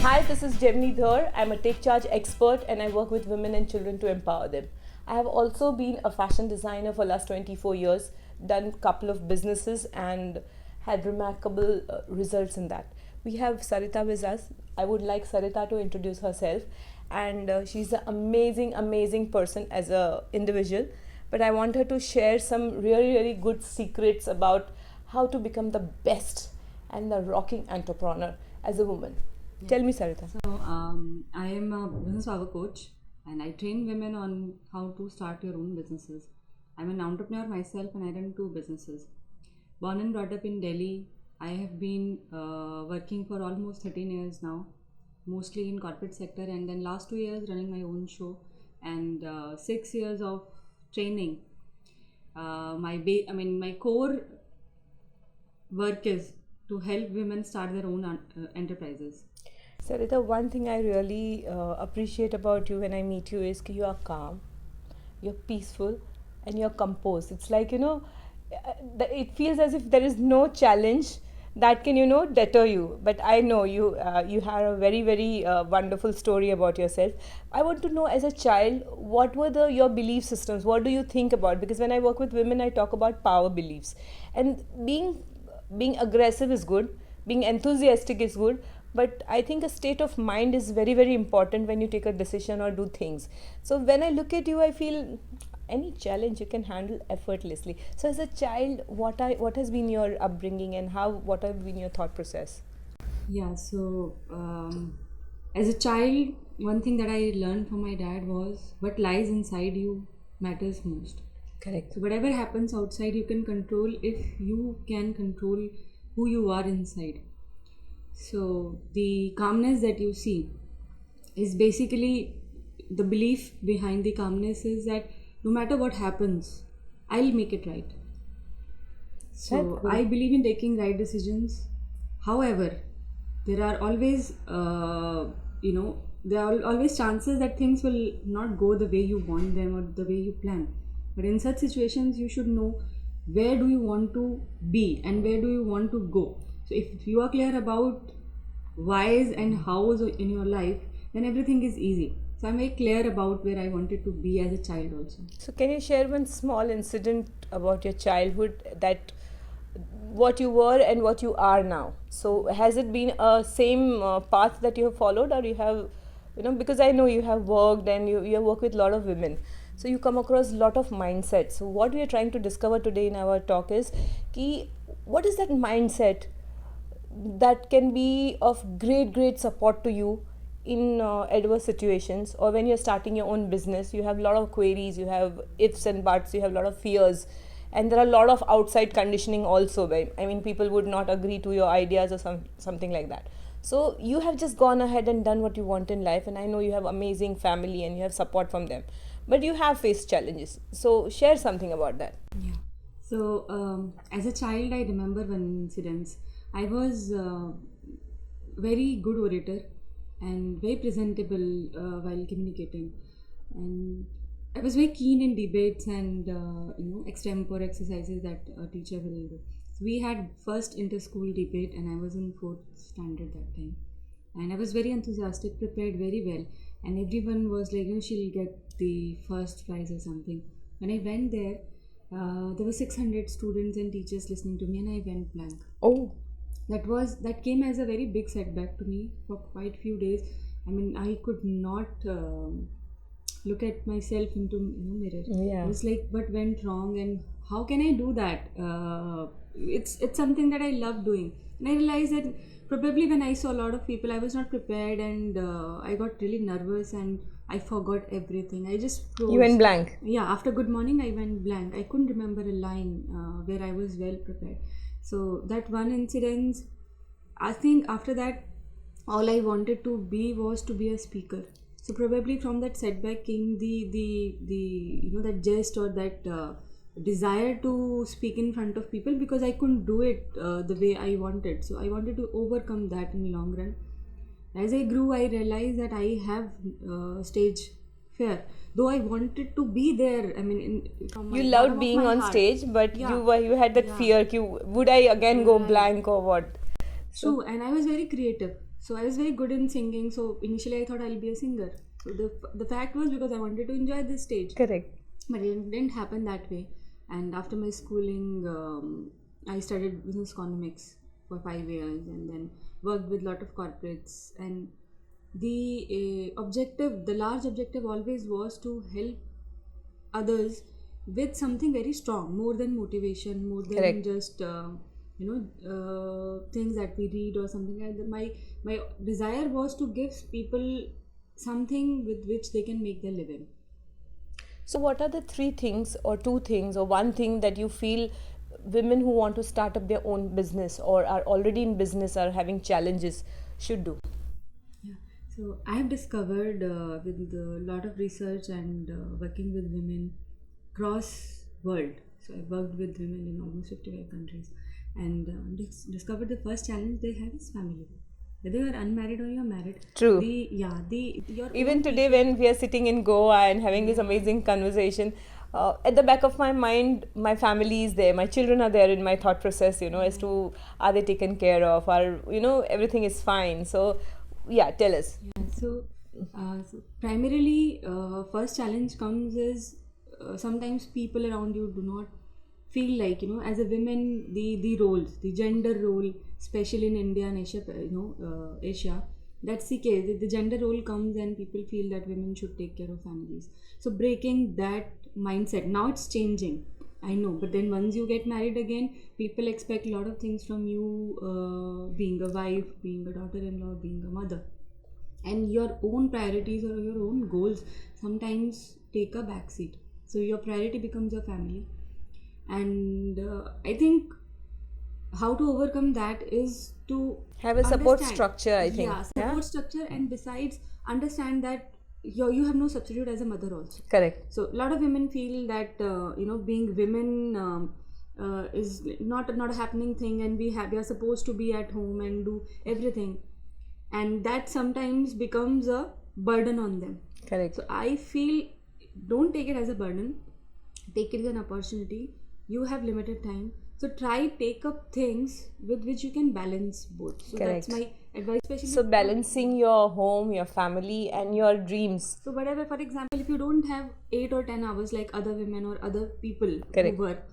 Hi, this is Gemini Dhar. I'm a take charge expert and I work with women and children to empower them. I have also been a fashion designer for last 24 years, done a couple of businesses and had remarkable results in that. We have Sareta with us. I would like Sareta to introduce herself, and she's an amazing person as a individual, but I want her to share some really good secrets about how to become the best and the rocking entrepreneur as a woman. Tell me, Sarita. I am a business power coach and I train women on how to start your own businesses. I'm an entrepreneur myself and I run two businesses. Born and brought up in Delhi, I have been working for almost 13 years now, mostly in corporate sector, and then last 2 years running my own show and 6 years of training. My core work is to help women start their own enterprises. Sarita, one thing I really appreciate about you when I meet you is that you are calm, you're peaceful, and you're composed. It's like, it feels as if there is no challenge that can, deter you. But I know you have a very wonderful story about yourself. I want to know, as a child, what were your belief systems? What do you think about? Because when I work with women, I talk about power beliefs. And being aggressive is good, being enthusiastic is good, but I think a state of mind is very important when you take a decision or do things. So when I look at you, I feel any challenge you can handle effortlessly. So as a child, what has been your upbringing, and what have been your thought process? Yeah, as a child, one thing that I learned from my dad was what lies inside you matters most. Correct. So, whatever happens outside, you can control if you can control who you are inside. So, the calmness that you see is basically the belief behind the calmness is that no matter what happens, I'll make it right. So, Cool. I believe in taking right decisions. However, there are always, there are always chances that things will not go the way you want them or the way you plan. But in such situations, you should know where do you want to be and where do you want to go. So if you are clear about whys and hows in your life, then everything is easy. So I'm very clear about where I wanted to be as a child also. So can you share one small incident about your childhood, that what you were and what you are now? So has it been a same path that you have followed, or you have, because I know you have worked and you have worked with a lot of women. So you come across a lot of mindsets. So what we are trying to discover today in our talk is what is that mindset that can be of great support to you in adverse situations, or when you're starting your own business. You have a lot of queries, you have ifs and buts, you have a lot of fears, and there are a lot of outside conditioning also. People would not agree to your ideas or something like that. So you have just gone ahead and done what you want in life, and I know you have amazing family and you have support from them, but you have faced challenges. So share something about that. Yeah. So as a child, I remember one incident. I was very good orator and very presentable while communicating, and I was very keen in debates and extempore exercises that a teacher will do. So we had first inter-school debate, and I was in fourth standard that time, and I was very enthusiastic, prepared very well, and everyone was like, she'll get the first prize or something. When I went there were 600 students and teachers listening to me, and I went blank. Oh. That came as a very big setback to me for quite few days. I could not look at myself into mirror. Yeah. It was like, what went wrong and how can I do that? It's something that I love doing, and I realized that probably when I saw a lot of people, I was not prepared, and I got really nervous and I forgot everything. I just froze. You went blank. Yeah, after good morning I went blank. I couldn't remember a line where I was well prepared. So that one incident, I think after that all I wanted to be was to be a speaker. So probably from that setback came the that gist or that desire to speak in front of people, because I couldn't do it the way I wanted. So I wanted to overcome that in the long run. As I grew, I realized that I have stage fear. Though I wanted to be there, You loved being on stage, but Yeah. you had that fear. Would I again go blank or what? True, and I was very creative. So I was very good in singing. So initially I thought I'll be a singer. So the fact was because I wanted to enjoy this stage, Correct. but it didn't happen that way. And after my schooling, I studied business economics for 5 years, and then worked with lot of corporates. And the large objective always was to help others with something very strong, more than motivation, more than Correct. just things that we read or something like that. My desire was to give people something with which they can make their living. So, what are the three things, or two things, or one thing that you feel women who want to start up their own business or are already in business or having challenges should do? Yeah. So I have discovered with a lot of research and working with women across world. So I've worked with women in almost 55 countries, and discovered the first challenge they have is family. Whether you are unmarried or you're married, True. the your Even own today, people. when we are sitting in Goa and having this amazing conversation, at the back of my mind, my family is there, my children are there in my thought process, as to are they taken care of, are, everything is fine. So, yeah, tell us. Yeah, so primarily, first challenge comes is sometimes people around you do not feel like, as a woman, the roles, the gender role, especially in India and Asia, Asia, that's the case. The gender role comes and people feel that women should take care of families. So breaking that mindset, now it's changing. I know, but then once you get married again, people expect a lot of things from you, being a wife, being a daughter-in-law, being a mother, and your own priorities or your own goals sometimes take a backseat. So your priority becomes your family, and I think how to overcome that is to Have a support understand, structure, I think. yeah, Yeah? support structure, and besides understand that you have no substitute as a mother also. Correct. So a lot of women feel that being women is not a happening thing, and we are supposed to be at home and do everything, and that sometimes becomes a burden on them. Correct. So I feel, don't take it as a burden, take it as an opportunity. You have limited time, so try take up things with which you can balance both. So Correct. that's my advice, especially So, balancing your home, your family, and your dreams. so whatever, for example, if you don't have 8 or 10 hours like other women or other people Correct. who work,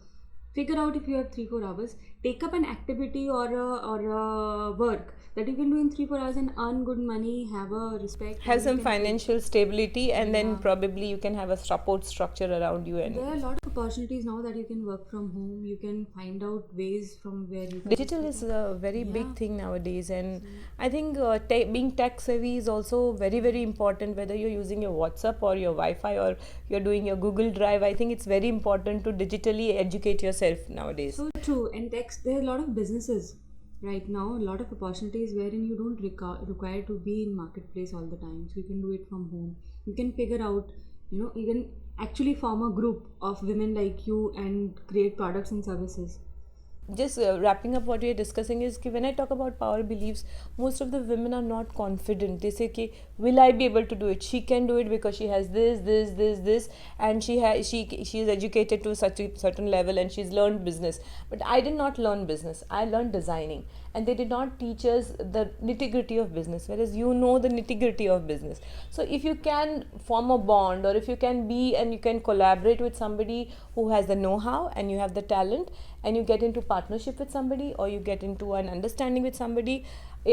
figure out if you have 3-4 hours, take up an activity or a work that you can do in 3-4 hours and earn good money, have a respect, Have and you some can financial stability, and then Yeah. probably you can have a support structure around you. there And are a lot of opportunities now that you can work from home. You can find out ways from where you can digital is a very big thing nowadays, and I think being tech savvy is also very, very important. Whether you're using your WhatsApp or your Wi-Fi or you're doing your Google Drive, I think it's very important to digitally educate yourself nowadays. So true. And text, there are a lot of businesses right now, a lot of opportunities wherein you don't require to be in marketplace all the time. So you can do it from home. You can figure out, you can actually form a group of women like you and create products and services. Just wrapping up what we are discussing is कि when I talk about power beliefs, most of the women are not confident. They say कि will I be able to do it? She can do it because she has this, and she is educated to such a certain level, and she's learned business. But I did not learn business. I learned designing, and they did not teach us the nitty gritty of business. Whereas you know the nitty gritty of business. So if you can form a bond, or if you can be and you can collaborate with somebody who has the know-how and you have the talent, and you get into partnership with somebody, or you get into an understanding with somebody,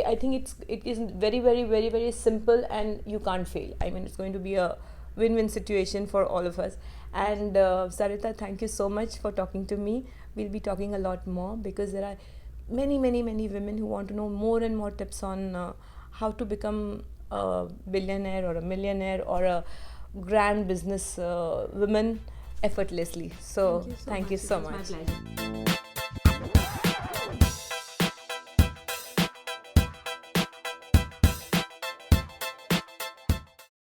I think it is very, very, very, very simple, and you can't fail. I mean, it's going to be a win-win situation for all of us. And Sareta, thank you so much for talking to me. We'll be talking a lot more, because there are many, many, many women who want to know more and more tips on how to become a billionaire or a millionaire or a grand business woman effortlessly. So thank you so It was much. my pleasure.